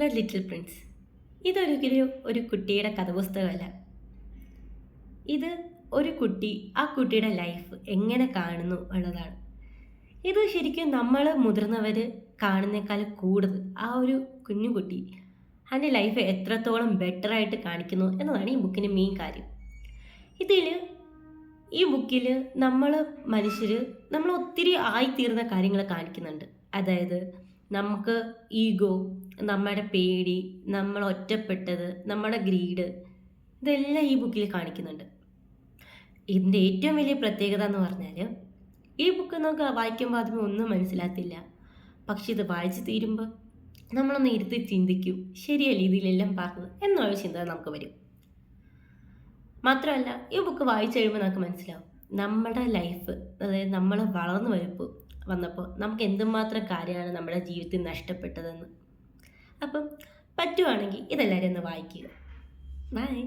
The little Prince. ഇതൊരിക്കലും ഒരു കുട്ടിയുടെ കഥാപുസ്തകമല്ല. ഇത് ഒരു കുട്ടി ആ കുട്ടിയുടെ ലൈഫ് എങ്ങനെ കാണുന്നു ഉള്ളതാണ്. ഇത് ശരിക്കും നമ്മൾ മുതിർന്നവർ കാണുന്നേക്കാൾ കൂടുതൽ ആ ഒരു കുഞ്ഞു കുട്ടി അതിൻ്റെ ലൈഫ് എത്രത്തോളം ബെറ്ററായിട്ട് കാണിക്കുന്നു എന്നതാണ് ഈ ബുക്കിൻ്റെ മെയിൻ കാര്യം. ഇതിൽ ഈ ബുക്കിൽ നമ്മൾ മനുഷ്യർ നമ്മൾ ഒത്തിരി ആയിത്തീർന്ന കാര്യങ്ങൾ കാണിക്കുന്നുണ്ട്. അതായത് നമുക്ക് ഈഗോ, നമ്മുടെ പേടി, നമ്മൾ ഒറ്റപ്പെട്ടത്, നമ്മുടെ ഗ്രീഡ്, ഇതെല്ലാം ഈ ബുക്കിൽ കാണിക്കുന്നുണ്ട്. ഇതിൻ്റെ ഏറ്റവും വലിയ പ്രത്യേകത എന്ന് പറഞ്ഞാൽ ഈ ബുക്ക് നമുക്ക് വായിക്കുമ്പോൾ ആദ്യമേ ഒന്നും മനസ്സിലാത്തില്ല. പക്ഷെ ഇത് വായിച്ച് തീരുമ്പോൾ നമ്മളൊന്ന് ഇരുത്തി ചിന്തിക്കും, ശരിയല്ല ഇതിലെല്ലാം പറഞ്ഞത് എന്നുള്ള ചിന്ത നമുക്ക് വരും. മാത്രമല്ല ഈ ബുക്ക് വായിച്ചു കഴിയുമ്പോൾ നമുക്ക് മനസ്സിലാവും നമ്മുടെ ലൈഫ്, അതായത് നമ്മൾ വളർന്നു വന്നപ്പോൾ നമുക്ക് എന്തുമാത്രം കാര്യമാണ് നമ്മുടെ ജീവിതത്തിൽ നഷ്ടപ്പെട്ടതെന്ന്. അപ്പം പറ്റുവാണെങ്കിൽ ഇതെല്ലാവരും ഒന്ന് വായിക്കുക. ബൈ.